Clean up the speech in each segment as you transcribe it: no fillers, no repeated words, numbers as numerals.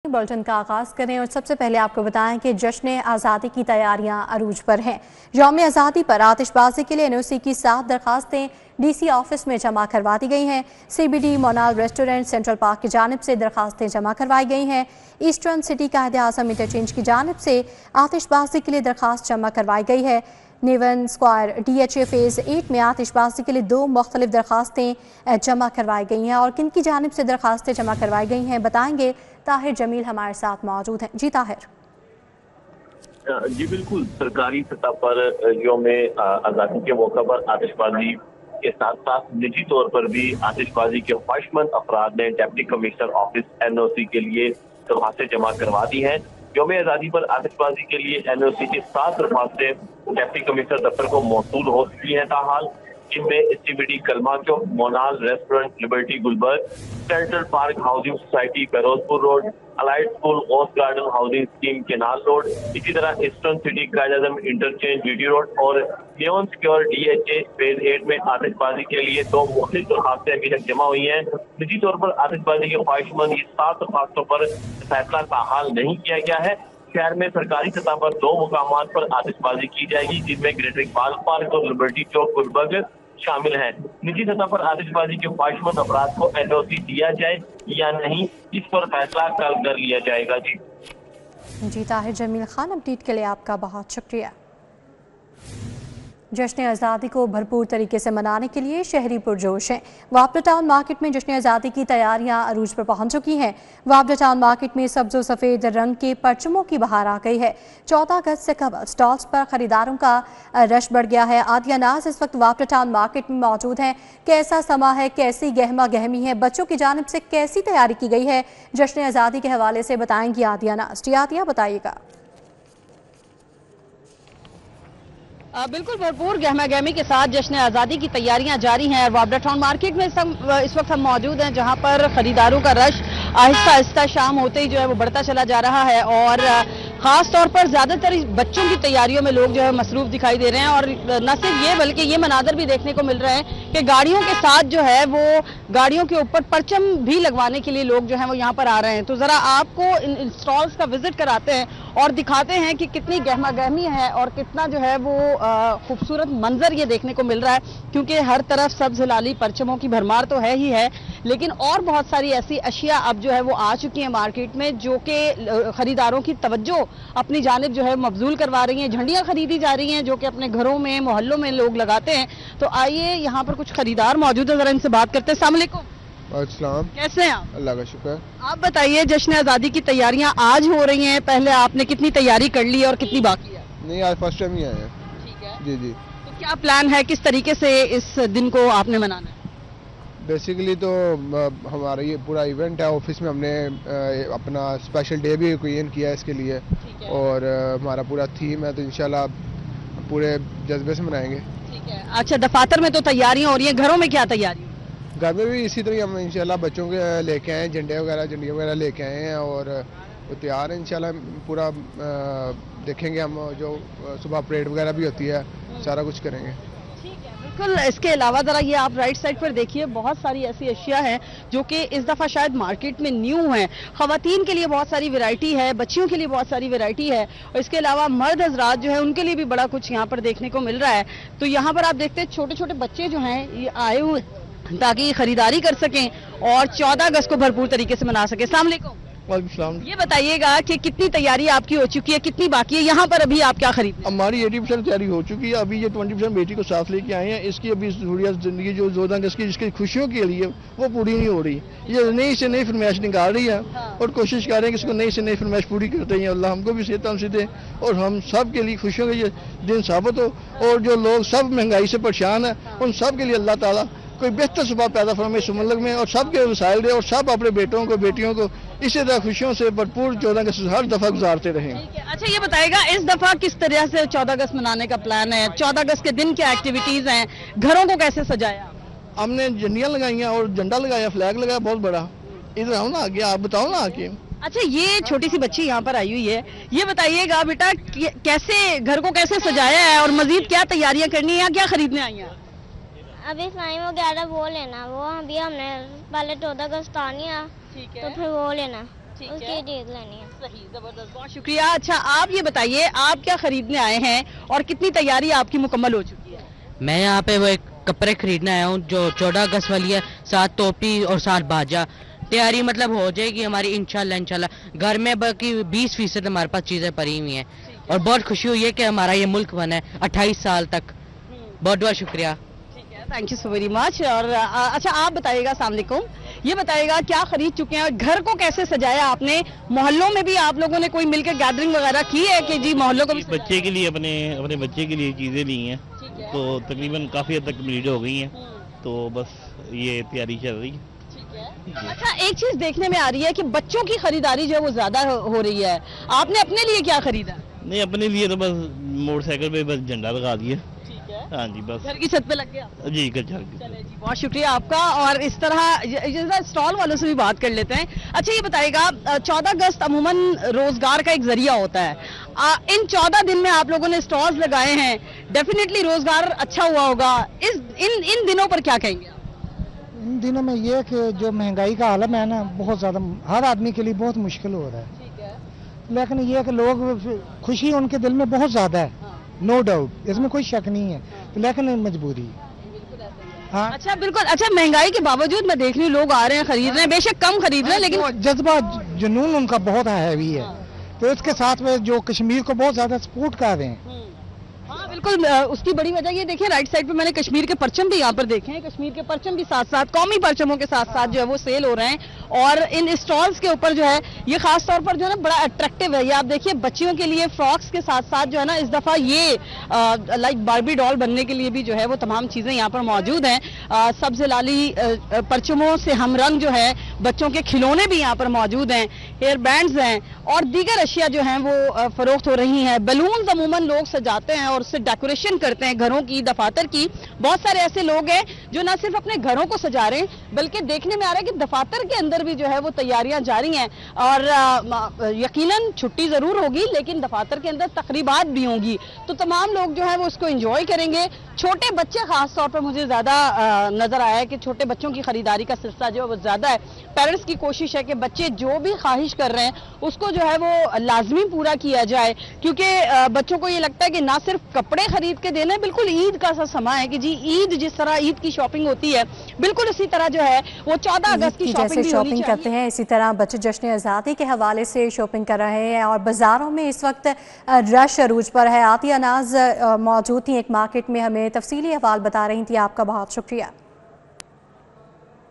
Bulletin का आगाज करें और सबसे पहले आपको बताएं कि जश्न आज़ादी की तैयारियां अरूज पर हैं। यौम आज़ादी पर आतिशबाजी के लिए एनओसी की 7 दरखास्तें डीसी ऑफिस में जमा करवा दी गई हैं। सीबीडी मोनाल रेस्टोरेंट सेंट्रल पार्क की जानिब से दरखास्तें जमा करवाई गई हैं। ईस्टर्न सिटी कायदे-आज़म इंटरचेंज की जानिब से आतिशबाजी के लिए दरखास्त जमा करवाई गई है। नेवन स्क्वायर DHA फेज़ 8 में आतिशबाजी के लिए 2 मुख्तलिफ दरखास्तें जमा करवाई गई हैं और किन की जानिब से दरखास्तें जमा करवाई गई हैं बताएंगे ताहिर जमील हमारे साथ मौजूद हैं। जी ताहिर। जी बिल्कुल, सरकारी सतह पर यौम आज़ादी के मौका पर आतिशबाजी के साथ साथ निजी तौर पर भी आतिशबाजी के ख्वाहिशमंद अफराद ने डिप्टी कमिश्नर ऑफिस NOC के लिए दरखास्तें जमा करवा दी हैं। यौम आज़ादी पर आतिशबाजी के लिए NOC की 7 दरखास्तें डिप्टी कमिश्नर दफ्तर को मौसूल हो चुकी हैं। ताहाल जिनमें CBD Kalma Chowk, Monal restaurant, Liberty Gulberg, central park housing society Ferozepur road, allied school ओस्ट garden housing scheme canal road, इसी तरह eastern city Quaid-e-Azam interchange GT road और नेवन स्क्वायर DHA फेज 8 में आतिशबाजी के लिए 2 मुख्तलिफ दरखास्तें अभी तक जमा हुई हैं। निजी तौर पर आतिशबाजी के ख्वाहिशमंद ये 7 दरखास्तों पर फैसला ताहाल नहीं किया गया है। शहर में सरकारी सतह पर 2 मुकामात पर आतिशबाजी की जाएगी, जिनमें ग्रेटर इकबाल पार्क और लिबर्टी चौक गुलबर्ग शामिल है। निजी सतह पर आतिशबाजी के ख्वाहिशमंद अफराद को NOC दिया जाए या नहीं, इस पर फैसला कल कर लिया जाएगा। जी ताहिर जमील खान, अपडेट के लिए आपका बहुत शुक्रिया। जश्न आज़ादी को भरपूर तरीके से मनाने के लिए शहरी पुरजोश हैं। वापडा टाउन मार्केट में जश्न आज़ादी की तैयारियां अरूज पर पहुंच चुकी हैं। वापडा टाउन मार्केट में सब्ज और सफ़ेद रंग के परचमों की बहार आ गई है। 14 अगस्त से कबल स्टॉल्स पर खरीदारों का रश बढ़ गया है। आदिया नाज इस वक्त वापडा टाउन मार्केट में मौजूद हैं। कैसा समा है, कैसी गहमा गहमी है, बच्चों की जानिब से कैसी तैयारी की गई है, जश्न आज़ादी के हवाले से बताएंगी आदिया नाज। जी आदिया, बताइएगा। बिल्कुल भरपूर गहमा गहमी के साथ जश्न आज़ादी की तैयारियां जारी हैं। वापडा टाउन मार्केट में इस वक्त हम मौजूद हैं, जहां पर खरीदारों का रश आहिस्ता आहिस्ता शाम होते ही जो है वो बढ़ता चला जा रहा है और खास तौर पर ज्यादातर बच्चों की तैयारियों में लोग जो है मसरूफ दिखाई दे रहे हैं। और न सिर्फ ये बल्कि ये मनाजर भी देखने को मिल रहे हैं कि गाड़ियों के साथ जो है वो गाड़ियों के ऊपर परचम भी लगवाने के लिए लोग जो है वो यहाँ पर आ रहे हैं। तो जरा आपको इन स्टॉल्स का विजिट कराते हैं और दिखाते हैं कि कितनी गहमा गहमी है और कितना जो है वो खूबसूरत मंजर ये देखने को मिल रहा है, क्योंकि हर तरफ सब्ज हिलाली परचमों की भरमार तो है ही है, लेकिन और बहुत सारी ऐसी अशिया अब जो है वो आ चुकी हैं मार्केट में जो कि खरीदारों की तवज्जो अपनी जानिब जो है मबजूल करवा रही हैं। झंडियां खरीदी जा रही हैं जो कि अपने घरों में मोहल्लों में लोग लगाते हैं। तो आइए यहाँ पर कुछ खरीदार मौजूद है, जरा इनसे बात करते हैं। अस्सलाम वालेकुम। अस्सलाम। कैसे हैं आप? अल्लाह का शुक्र। आप बताइए, जश्न आज़ादी की तैयारियां आज हो रही हैं, पहले आपने कितनी तैयारी कर ली और कितनी बाकी है? नहीं, आज फर्स्ट टाइम ही आए हैं। ठीक है जी जी। तो क्या प्लान है, किस तरीके से इस दिन को आपने मनाना है? बेसिकली तो हमारा ये पूरा इवेंट है, ऑफिस में हमने अपना स्पेशल डे भी क्रिएट किया है इसके लिए और हमारा पूरा थीम है, तो इंशाल्लाह पूरे जज्बे से मनाएंगे। ठीक है। अच्छा, दफातर में तो तैयारियां हो रही हैं, घरों में क्या तैयारी? घर में भी इसी तरह हम इंशाल्लाह बच्चों के लेके आए हैं, झंडियाँ वगैरह लेके आए हैं और वो तैयार है। इंशाल्लाह पूरा देखेंगे हम, जो सुबह परेड वगैरह भी होती है, सारा कुछ करेंगे। बिल्कुल। इसके अलावा जरा ये आप राइट साइड पर देखिए, बहुत सारी ऐसी अशिया हैं जो कि इस दफा शायद मार्केट में न्यू हैं। खवातीन के लिए बहुत सारी वैरायटी है, बच्चियों के लिए बहुत सारी वैरायटी है और इसके अलावा मर्द हजरात जो है उनके लिए भी बड़ा कुछ यहाँ पर देखने को मिल रहा है। तो यहाँ पर आप देखते हैं छोटे छोटे बच्चे जो हैं ये आए हुए ताकि खरीदारी कर सकें और 14 अगस्त को भरपूर तरीके से मना सकें। अस्सलाम वालेकुम। वालेकुम। ये बताइएगा कि कितनी तैयारी आपकी हो चुकी है, कितनी बाकी है? यहाँ पर अभी आप क्या खरीद? हमारी 80% तैयारी हो चुकी है। अभी ये 20% बेटी को साथ लेके आए हैं। इसकी अभी जरूरियात जिंदगी जो 14 अगस्त की जिसकी खुशियों के लिए वो पूरी नहीं हो रही। ये नई से नई फरमाइश निकाल रही है और कोशिश कर रहे हैं कि इसको नई से नई फरमाइश पूरी करते हैं। अल्लाह हमको भी सेहत से दे और हम सब के लिए खुशियों का ये दिन साबित हो और जो लोग सब महंगाई से परेशान है उन सब के लिए अल्लाह ताला कोई बेहतर सुबह पैदा फरमाए इस मुल्क में और सबके वसाइल दे और सब अपने बेटों को बेटियों को इसी तरह खुशियों से भरपूर 14 अगस्त हर दफा गुजारते रहें। अच्छा, ये बताएगा इस दफा किस तरह से 14 अगस्त मनाने का प्लान है? 14 अगस्त के दिन क्या एक्टिविटीज हैं? घरों को कैसे सजाया? हमने झंडियाँ लगाई हैं और झंडा लगाया, फ्लैग लगाया बहुत बड़ा। इधर आओ ना आगे, आप बताओ ना आके। अच्छा, ये छोटी सी बच्ची यहाँ पर आई हुई है, ये बताइएगा बेटा कैसे घर को कैसे सजाया है और मजीद क्या तैयारियां करनी है, क्या खरीदने आई हैं? अभी स्लाइम वगैरह वो लेना, वो अभी हमने पहले 14 अगस्त आनी है तो फिर वो लेना। اس کی ڈیل لینی ہے. صحیح, زبردست, بہت شکریہ. اچھا آپ یہ بتائیے آپ کیا خریدنے آئے ہیں اور کتنی تیاری آپ کی مکمل ہو چکی ہے؟ میں یہاں پہ وہ ایک کپڑے خریدنے آیا ہوں جو 14 اگست والی ہے, 7 ٹوپی اور 7 باجا. تیاری مطلب ہو جائے گی ہماری انشاءاللہ. گھر میں باقی 20% ہمارے پاس چیزیں پڑی ہوئی ہیں اور بہت خوشی ہوئی ہے کہ ہمارا یہ ملک بنا ہے 28 سال تک. بہت بہت شکریہ. Thank you so very much. اور اچھا آپ بتائیے گا, السلام علیکم, یہ بتائیے گا کیا خرید چکے ہیں اور گھر کو کیسے سجایا آپ نے؟ محلوں میں بھی آپ لوگوں نے کوئی مل کے گیدرنگ وغیرہ کی ہے کہ جی محلوں کو بھی بچے کے لیے اپنے بچے کے لیے چیزیں لی ہیں تو تقریباً کافی حد تک کمپلیٹ ہو گئی ہیں, تو بس یہ تیاری چل رہی ہے. اچھا ایک چیز دیکھنے میں آ رہی ہے کہ بچوں کی خریداری جو ہے وہ زیادہ ہو رہی ہے, آپ نے اپنے لیے کیا خریدا؟ نہیں, اپنے لیے تو بس موٹر سائیکل پہ بس جھنڈا لگا دیا. ہاں جی, بس گھر کی چھت پہ لگ گیا. جی چلے جی, بہت شکریہ آپ کا. اور اس طرح اسٹال والوں سے بھی بات کر لیتے ہیں. اچھا یہ بتائے گا 14 اگست عموماً روزگار کا ایک ذریعہ ہوتا ہے, ان 14 دن میں آپ لوگوں نے اسٹالز لگائے ہیں, ڈیفینیٹلی روزگار اچھا ہوا ہوگا. ان دنوں پر کیا کہیں گے؟ ان دنوں میں یہ کہ جو مہنگائی کا عالم ہے نا, بہت زیادہ ہر آدمی کے لیے بہت مشکل ہو رہا ہے, لیکن یہ کہ لوگ خوشی ان کے دل میں بہت زیادہ ہے, نو ڈاؤٹ, اس میں کوئی شک نہیں ہے, لیکن مجبوری ہے. ہاں اچھا بالکل. اچھا مہنگائی کے باوجود میں دیکھ رہی ہوں لوگ آ رہے ہیں خرید رہے ہیں, بے شک کم خرید رہے ہیں لیکن جذبہ جنون ان کا بہت ہیوی ہے, تو اس کے ساتھ میں جو کشمیر کو بہت زیادہ سپورٹ کر رہے ہیں. ہاں بالکل, اس کی بڑی وجہ یہ دیکھیں رائٹ سائڈ پہ میں نے کشمیر کے پرچم بھی یہاں پر دیکھے ہیں. کشمیر کے پرچم بھی ساتھ ساتھ قومی پرچموں کے ساتھ ساتھ جو ہے وہ سیل ہو رہے ہیں, اور ان اسٹالز کے اوپر جو ہے یہ خاص طور پر جو ہے نا بڑا اٹریکٹیو ہے. یہ آپ دیکھیے بچیوں کے لیے فراکس کے ساتھ ساتھ جو ہے نا اس دفعہ یہ لائک باربی ڈال بننے کے لیے بھی جو ہے وہ تمام چیزیں یہاں پر موجود ہیں. سبز لالی پرچموں سے ہم رنگ جو ہے, بچوں کے کھلونے بھی یہاں پر موجود ہیں, ہیئر بینڈز ہیں اور دیگر اشیاء جو ہیں وہ فروخت ہو رہی ہیں. بیلونز عموماً لوگ سجاتے ہیں اور اس سے ڈیکوریشن کرتے ہیں گھروں کی, دفاتر کی. بہت سارے ایسے لوگ ہیں جو نہ صرف اپنے گھروں کو سجا رہے ہیں بلکہ دیکھنے میں آ رہا ہے کہ دفاتر کے اندر بھی جو ہے وہ تیاریاں جاری ہیں. اور یقیناً چھٹی ضرور ہوگی لیکن دفاتر کے اندر تقریبات بھی ہوں گی, تو تمام لوگ جو ہیں وہ اس کو انجوائے کریں گے. چھوٹے بچے خاص طور پر مجھے زیادہ نظر آیا ہے کہ چھوٹے بچوں کی خریداری کا سلسلہ جو ہے وہ زیادہ ہے. پیرنٹس کی کوشش ہے کہ بچے جو بھی خواہش کر رہے ہیں اس کو جو ہے وہ لازمی پورا کیا جائے, کیونکہ بچوں کو یہ لگتا ہے کہ نہ صرف کپڑے خرید کے دینا ہے, بالکل عید کا سا سما ہے کہ جی عید جس طرح عید کی شاپنگ ہوتی ہے بالکل اسی طرح جو ہے وہ 14 اگست کی شاپنگ بھی ہونی چاہیے. کرتے ہیں اسی طرح بچے جشن آزادی کے حوالے سے شاپنگ کر رہے ہیں اور بازاروں میں اس وقت رش عروج پر ہے. عاطیہ ناز موجود تھیں ایک مارکیٹ میں, ہمیں تفصیلی احوال بتا رہی تھیں. آپ کا بہت شکریہ.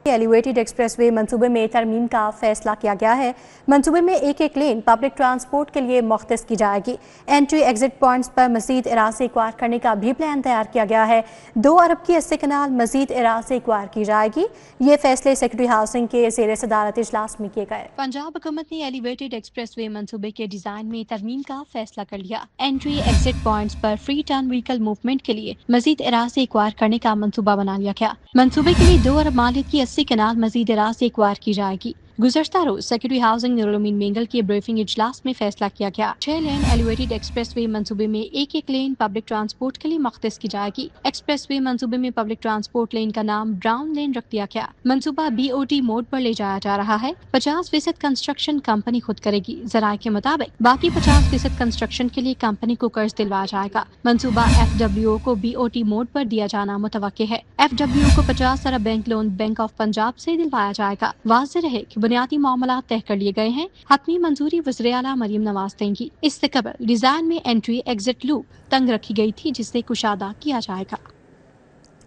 ایلیویٹڈ ایکسپریس وے منصوبے میں ترمیم کا فیصلہ کیا گیا ہے. منصوبے میں ایک لین پبلک ٹرانسپورٹ کے لیے مختص کی جائے گی. انٹری ایگزٹ پوائنٹس پر مزید اراضی ایکوائر کرنے کا بھی پلان تیار کیا گیا ہے. 2 ارب کی 80 کنال مزید اراضی ایکوائر کی جائے گی. یہ فیصلے سیکرٹری ہاؤسنگ کے زیر صدارت اجلاس میں کیے گئے. پنجاب حکومت نے ایلیویٹڈ ایکسپریس وے منصوبے کے ڈیزائن میں ترمیم کا فیصلہ کر لیا. انٹری ایگزٹ پوائنٹس پر فری ٹرن وہیکل موومنٹ کے لیے مزید اراضی ایکوائر کرنے کا منصوبہ بنا لیا گیا. منصوبے کے لیے 2 ارب مالیت کی 80 کنال مزید اراضی ایکوائر کی جائے گی. گزشتہ روز سیکرٹری ہاؤسنگ نورالامین مینگل کے بریفنگ اجلاس میں فیصلہ کیا گیا. 6 لین ایلیویٹڈ ایکسپریس وے منصوبے میں ایک لین پبلک ٹرانسپورٹ کے لیے مختص کی جائے گی. ایکسپریس وے منصوبے میں پبلک ٹرانسپورٹ لین کا نام براؤن لین رکھ دیا گیا. منصوبہ BOT موڈ پر لے جایا جا رہا ہے. 50% کنسٹرکشن کمپنی خود کرے گی. ذرائع کے مطابق باقی 50% کنسٹرکشن کے لیے کمپنی کو قرض دلوایا جائے گا. منصوبہ FWO کو BOT موڈ پر دیا جانا متوقع ہے. FWO کو 50 ارب bank loan bank of Punjab سے دلوایا جائے گا. واضح رہے کہ بنیادی معاملات طے کر لیے گئے ہیں. حتمی منظوری وزیر اعلیٰ مریم نواز دیں گی. اس سے قبل ڈیزائن میں انٹری ایگزٹ لوپ تنگ رکھی گئی تھی جسے کشادہ کیا جائے گا.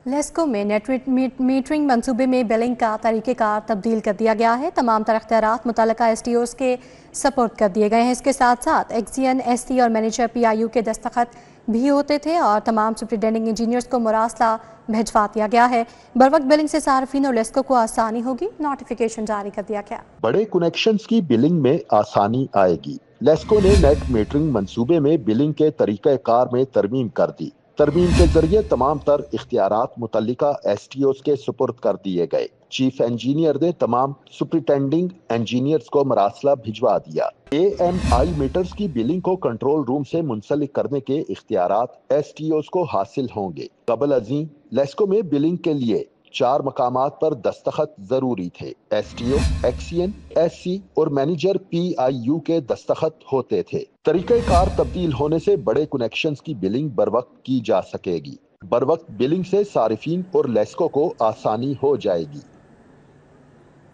لیسکو میں نیٹ میٹرنگ منصوبے میں بلنگ کا طریقہ کار تبدیل کر دیا گیا ہے. تمام تر اختیارات متعلقہ STOs کے سپورٹ کر دیے گئے ہیں. اس کے ساتھ ساتھ ایکسین SC اور مینیجر PIU کے دستخط بھی ہوتے تھے اور تمام سپرنٹینڈنگ انجینئرز کو مراسلہ بھیجوا دیا گیا ہے. بروقت بلنگ سے صارفین اور لیسکو کو آسانی ہوگی. نوٹیفیکیشن جاری کر دیا گیا. بڑے کنیکشنز کی بلنگ میں آسانی آئے گی. لیسکو نے نیٹ میٹرنگ منصوبے میں بلنگ کے طریقہ کار میں ترمیم کر دی. ترمیم کے ذریعے تمام تر اختیارات متعلقہ STOs کے سپرد کر دیے گئے. چیف انجینئر نے تمام سپرنٹینڈنگ انجینئرز کو مراسلہ بھجوا دیا. AMI میٹرز کی بلنگ کو کنٹرول روم سے منسلک کرنے کے اختیارات STOs کو حاصل ہوں گے. قبل ازیں لیسکو میں بلنگ کے لیے 4 मकामात पर दस्तखत जरूरी थे। STO, एक्सियन, SC और मैनेजर PIU के दस्तखत होते थे। तरीक़ेकार तब्दील होने से बड़े कनेक्शंस की बिलिंग बरवक्त की जा सकेगी। बरवक्त बिलिंग से सारिफीन और लेस्को को आसानी हो जाएगी।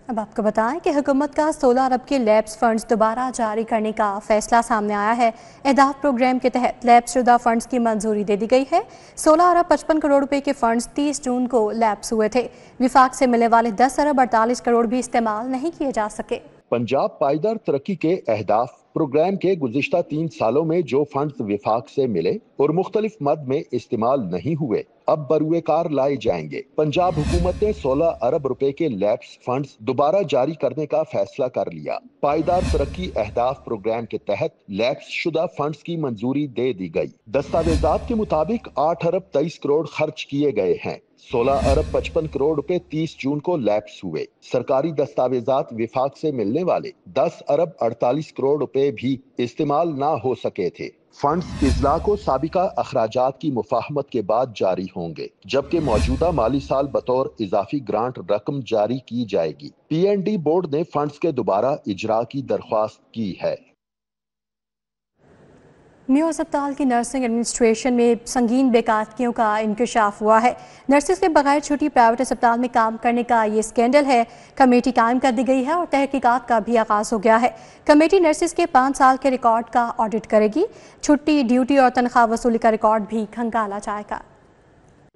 अब आपको बताएं कि हुकूमत का 16 अरब के लैब्स फंड्स दोबारा जारी करने का फैसला सामने आया है। एहदाफ प्रोग्राम के तहत लैब्स शुदा फंड्स की मंजूरी दे दी गई है। 16 अरब 55 करोड़ रुपए के फंड्स 30 जून को लैब्स हुए थे। विफाक से मिलने वाले 10 अरब 48 करोड़ भी इस्तेमाल नहीं किए जा सके। पंजाब पायदार तरक्की के अहदाफ प्रोग्राम के गुज़िश्ता 3 सालों में जो फंड्स विफाक से मिले और मुख्तलिफ मद में इस्तेमाल नहीं हुए, अब बरूए कार लाए जाएंगे। पंजाब हुकूमत ने 16 अरब रुपए के लैब्स फंड्स दोबारा जारी करने का फैसला कर लिया। पायदार तरक्की अहदाफ प्रोग्राम के तहत लैब्स शुदा फंड्स की मंजूरी दे दी गई। दस्तावेजात के मुताबिक 8 अरब 23 करोड़ खर्च किए गए हैं। 16 अरब 55 करोड़ रुपए 30 जून को लैप्स हुए। सरकारी दस्तावेजात विफाक से मिलने वाले 10 अरब 48 करोड़ रुपए भी इस्तेमाल ना हो सके थे। फंड्स इजला को साबिका अखराजात की मुफाहमत के बाद जारी होंगे, जबकि मौजूदा माली साल बतौर इजाफी ग्रांट रकम जारी की जाएगी। PND बोर्ड ने फंड्स के दोबारा इजरा की दरख्वास्त की है। न्यू अस्पताल की नर्सिंग एडमिनिस्ट्रेशन में संगीन बेकायदगियों का इंकशाफ हुआ है। नर्सिस के बगैर छुट्टी प्राइवेट अस्पताल में काम करने का ये स्कैंडल है। कमेटी कायम कर दी गई है और तहकीकात का भी आगाज हो गया है। कमेटी नर्सिस के 5 साल के रिकॉर्ड का ऑडिट करेगी। छुट्टी, ड्यूटी और तनख्वाह वसूली का रिकॉर्ड भी खंगाला जाएगा।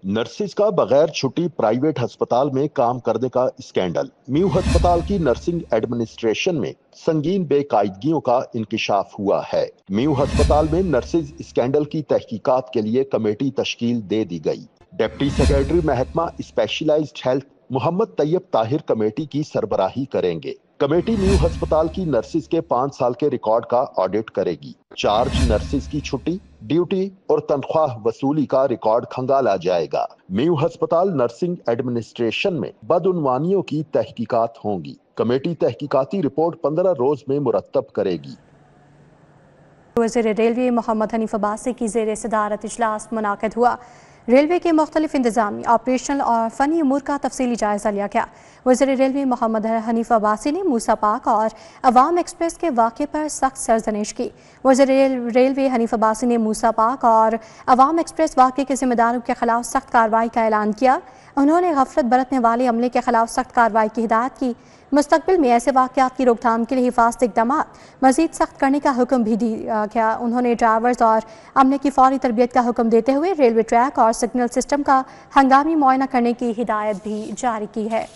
नर्सिस का बगैर छुट्टी प्राइवेट अस्पताल में काम करने का स्कैंडल। म्यू अस्पताल की नर्सिंग एडमिनिस्ट्रेशन में संगीन बेकायदगियों का इंकिशाफ हुआ है। म्यू अस्पताल में नर्सिस स्कैंडल की तहकीकात के लिए कमेटी तश्कील दे दी गई। डिप्टी सेक्रेटरी महकमा specialised health Mohammad Tayyab Tahir committee की सरबराही करेंगे। कमेटी म्यू अस्पताल की नर्सिस के 5 साल के रिकॉर्ड का ऑडिट करेगी। चार्ज नर्सिस की छुट्टी, ड्यूटी और तनख्वाह वसूली का रिकॉर्ड खंगाला जाएगा। म्यू अस्पताल नर्सिंग एडमिनिस्ट्रेशन में बदउनवानियों की तहकीकात होंगी। कमेटी तहकीकाती रिपोर्ट 15 रोज में मुरत्तब करेगी। वज़ीर रेलवे मोहम्मद हनीफ अब्बासी की ज़ेर सदारत इजलास मुनाकिद हुआ। रेलवे के मुख्तलिफ इंतजामी, ऑपरेशनल और फ़नी अमूर का तफसीली जायज़ा लिया गया। वज़ीर रेलवे मोहम्मद हनीफ अब्बासी ने मूसा पाक और अवाम एक्सप्रेस के वाक़े पर सख्त सरजनिश की। वज़ीर रेलवे हनीफ अब्बासी ने मूसा पाक और अवाम एक्सप्रेस वाक़े के ज़िम्मेदारों के खिलाफ सख्त कार्रवाई का ऐलान किया। उन्होंने गफलत बरतने वाले अमले के खिलाफ सख्त कार्रवाई की हिदायत की। मुस्तक़बिल में ऐसे वाक़यात की रोकथाम के लिए हिफाजती इक़दाम मज़ीद सख्त करने का हुक्म भी दिया गया। उन्होंने ड्राइवर्स और अमले की फौरी तरबियत का हुक्म देते हुए रेलवे ट्रैक और सिग्नल सिस्टम का हंगामी मुआयना करने की हिदायत भी जारी की है।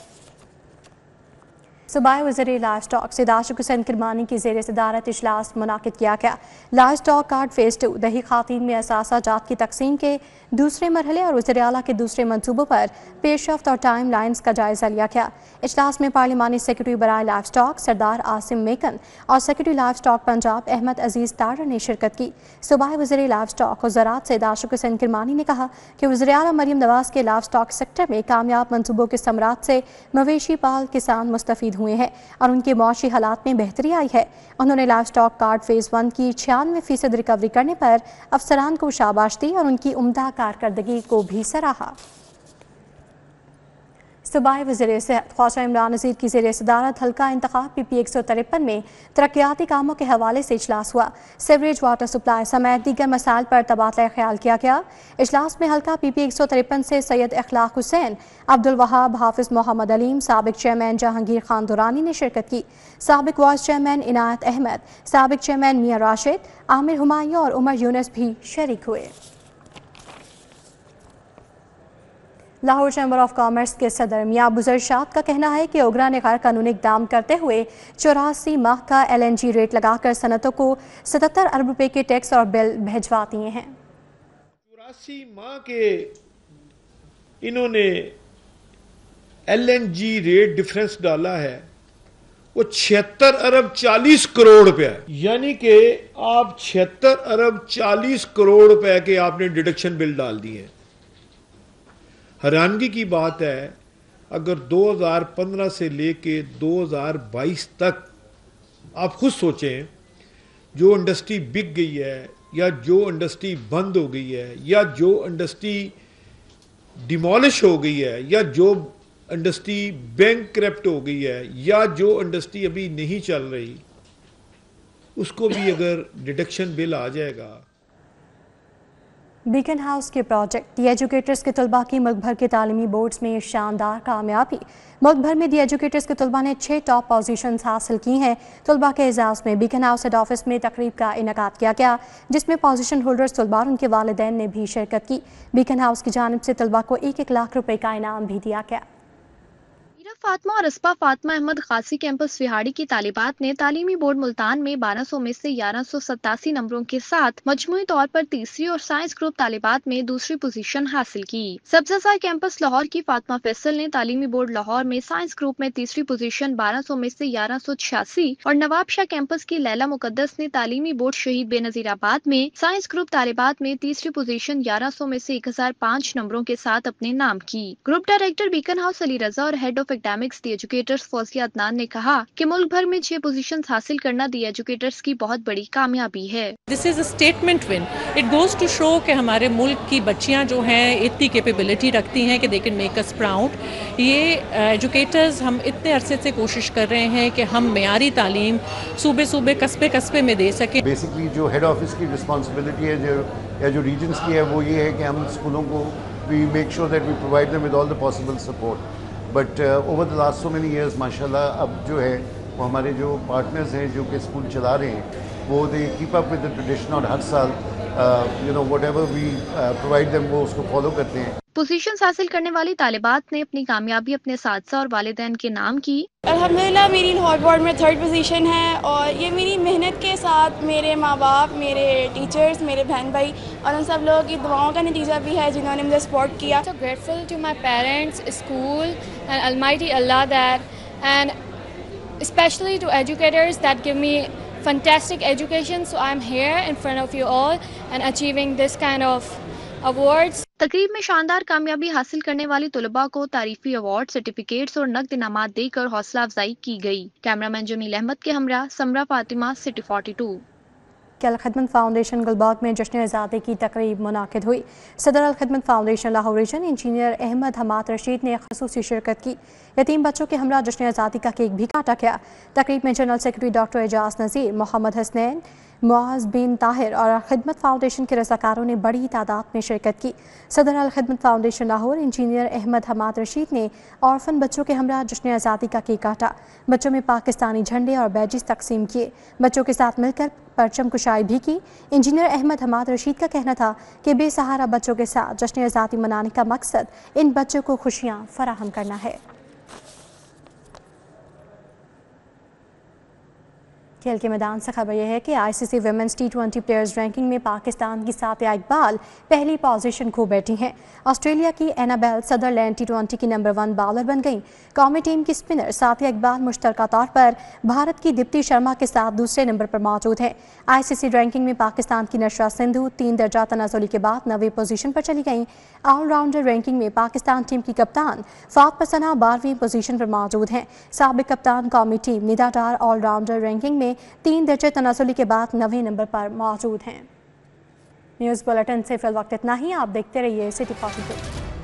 सूबाई वज़ीर लाइव स्टॉक सैयद आशिक हुसैन किरमानी की ज़ेर सदारत इजलास मुनाकिद किया गया। लाइव स्टॉक कार्ड फेज़ 2 दही खातीन में असासा जात की तकसीम के दूसरे मरहले और वज़ीर आला के दूसरे मनसूबों पर पेशरफ्त और टाइम लाइन्स का जायज़ा लिया गया। इजलास में पार्लिमानी सेक्रेटरी बराए लाइव स्टॉक सरदार आसिम मेकन और secretary livestock Punjab Ahmad Aziz Tarar ने शिरकत की। सूबाई वज़ीर लाइव स्टॉक और ज़राअत सैयद आशिक हुसैन किरमानी ने कहा कि वज़ीर आला मरियम नवाज़ के लाइव स्टॉक सेक्टर में कामयाब मनसूबों के समरात से मवेशी पाल किसान मुस्तफ़ीद हुए हैं और उनके मौशी हालात में बेहतरी आई है। उन्होंने लाइव स्टॉक कार्ड फेज़ 1 की 96% रिकवरी करने पर अफसरान को शाबाश दी और उनकी उम्दा कारकर्दगी को भी सराहा। सूबाई वज़ीर सेहत ख्वाजा इमरान नज़ीर की ज़ेर सदारत हल्का इंतखाब PP 153 में तरक्याती कामों के हवाले से इजलास हुआ। सीवरेज, वाटर सप्लाई समेत दीगर मसाइल पर तबादला ख्याल किया गया। इजलास में हल्का PP 153 से सैयद अखलाक हुसैन, अब्दुल वहाब, हाफिज मोहम्मद अलीम, साबिक चेयरमैन जहांगीर खान दुरानी ने शिरकत की। साबिक वाइस चेयरमैन इनायत अहमद, साबिक चेयरमैन मियां राशिद, आमिर हुमायूं और उमर यूनुस भी शरीक हुए। लाहौर चैम्बर ऑफ कॉमर्स के सदर मियां बुज़र शाद का कहना है कि ओगरा ने गैर कानूनी इक़दाम करते हुए 84 माह का LNG रेट लगाकर सनतों को 77 अरब रुपए के टैक्स और बिल भिजवा दिए हैं। 84 माह के इन्होंने LNG रेट डिफरेंस डाला है, वो 76 अरब 40 करोड़ रुपया, यानी कि आप 76 अरब 40 करोड़ रुपए के आपने डिडक्शन बिल डाल दिए। हैरानगी की बात है, अगर 2015 से लेके 2022 तक आप खुद सोचें, जो इंडस्ट्री बिक गई है या जो इंडस्ट्री बंद हो गई है या जो इंडस्ट्री डिमोलिश हो गई है या जो इंडस्ट्री बैंक करप्ट हो गई है या जो इंडस्ट्री अभी नहीं चल रही उसको भी अगर डिडक्शन बिल आ जाएगा। बीकन हाउस के प्रोजेक्ट दी एजुकेटर्स के तलबा की मुल्क भर के तालीमी बोर्ड्स में शानदार कामयाबी। मुल्क भर में दी एजुकेटर्स के तलबा ने 6 टॉप पोजीशंस हासिल की हैं। तलबा के एजाज़ में बीकन हाउस हेड ऑफिस में तकरीब का इनेकाद किया गया जिसमें पोजीशन होल्डर्स तलबा और उनके वालिदैन ने भी शिरकत की। बीकन हाउस की जानिब से तलबा को 1-1 लाख रुपए का इनाम भी दिया गया। फातिमा और अस्पा फातिमा अहमद खासी कैंपस विहाड़ी की तालिबात ने तालीमी बोर्ड मुल्तान में 1200 में से 1187 नंबरों के साथ मजमूई तौर पर तीसरी और साइंस ग्रुप तालिबात में दूसरी पोजीशन हासिल की। सब्जासार कैंपस लाहौर की फातिमा फैसल ने तालीमी बोर्ड लाहौर में साइंस ग्रुप में तीसरी पोजीशन 1200 में से 1186 और नवाब शाह कैंपस की लैला मुकद्दस ने तालीमी बोर्ड शहीद बेनजीराबाद में साइंस ग्रुप तालिबात में तीसरी पोजीशन 1100 में से 1005 नंबरों के साथ अपने नाम की। Group director Beacon house Ali Raza और head of academics the educators Fauzia Adnan ने कहा कि मुल्क भर में 6 पोजीशंस हासिल करना दी एजुकेटर्स की बहुत बड़ी कामयाबी है। This is a statement win. It goes to show कि हमारे मुल्क की बच्चियां जो हैं इतनी कैपेबिलिटी रखती हैं कि they can make us proud. ये एजुकेटर्स हम इतने अरसे से कोशिश कर रहे हैं कि हम मेयारी तालीम सूबे सूबे कस्बे कस्बे में दे सकें। बेसिकली जो हेड ऑफिस की रिस्पॉन्सिबिलिटी है जो रीजन्स की है वो ये है कि हम स्कूलों को we make sure that we provide them with all the possible support. But over the last so many years माशाल्लाह अब जो है वो हमारे जो पार्टनर्स हैं जो कि स्कूल चला रहे हैं वो they keep up with the tradition और हर साल व्हाटएवर वी प्रोवाइड देम वो उसको फॉलो करते हैं। पोजीशंस हासिल करने वाली तालिबात ने अपनी कामयाबी अपने असातिज़ा और वालिदैन के नाम की। अल्हम्दुलिल्लाह मेरी लाहौर बोर्ड में 3rd पोजीशन है और ये मेरी मेहनत के साथ मेरे माँ बाप, मेरे टीचर्स, मेरे बहन भाई और उन सब लोगों की दुआओं का नतीजा भी है जिन्होंने मुझे सपोर्ट किया। So grateful to my parents, school and Almighty Allah and especially to educators that give me fantastic education. So I'm here in front of you all and achieving this kind of awards. तकरीब में शानदार कामयाबी हासिल करने वाली तुलबा को तारीफी award, certificates और नकद इनामात देकर हौसला अफजाई की गई। कैमरामैन जमील अहमद के हमरा समरा फातिमा, सिटी 42। अल खिदमत फाउंडेशन गुलबर्ग में जश्न आज़ादी की तकरीब मुनाकिद हुई। सदर Al Khidmat foundation Lahore region engineer Ahmad Hammad Rashid ने ख़ुसूसी शिरकत की। यतीम बच्चों के हमरा जश्न आज़ादी का केक भी काटा गया। तकरीब में जनरल सेक्रेटरी डॉक्टर एजाज नज़ीर, मोहम्मद हसनैन, मुआज बिन ताहिर और खिदमत फाउंडेशन के रज़ाकारों ने बड़ी तादाद में शिरकत की। सदर अल खिदमत फाउंडेशन लाहौर इंजीनियर अहमद हमाद रशीद ने ऑर्फन बच्चों के हमरा जश्न आज़ादी का केक काटा। बच्चों में पाकिस्तानी झंडे और बैजेस तकसीम किए। बच्चों के साथ मिलकर परचम कुशाई भी की। इंजीनियर अहमद हमाद रशीद का कहना था कि बेसहारा बच्चों के साथ जश्न आज़ादी मनाने का मकसद इन बच्चों को खुशियाँ फराहम करना है। खेल के मैदान से खबर यह है कि ICC women's T20 players ranking में पाकिस्तान की सातिया इकबाल पहली पोजीशन खो बैठी हैं। ऑस्ट्रेलिया की एनाबेल सदरलैंड T20 की नंबर 1 बॉलर बन गईं। कौमी टीम की स्पिनर सातिया इकबाल मुश्तरका तौर पर भारत की दीप्ति शर्मा के साथ दूसरे नंबर पर मौजूद है। आईसीसी रैंकिंग में पाकिस्तान की नशरा सिंधु 3 दर्जा तनाजुली के बाद 9वीं पोजीशन पर चली गईं। ऑलराउंडर रैंकिंग में पाकिस्तान टीम की कप्तान फातमा सना 12वीं पोजीशन पर मौजूद हैं। साबिक कप्तान कौमी टीम निदा डार ऑलराउंडर रैंकिंग में 3 दर्जे तनाजुली के बाद 9वें नंबर पर मौजूद हैं। न्यूज़ बुलेटिन से फिल वक्त इतना ही। आप देखते रहिए सिटी 42।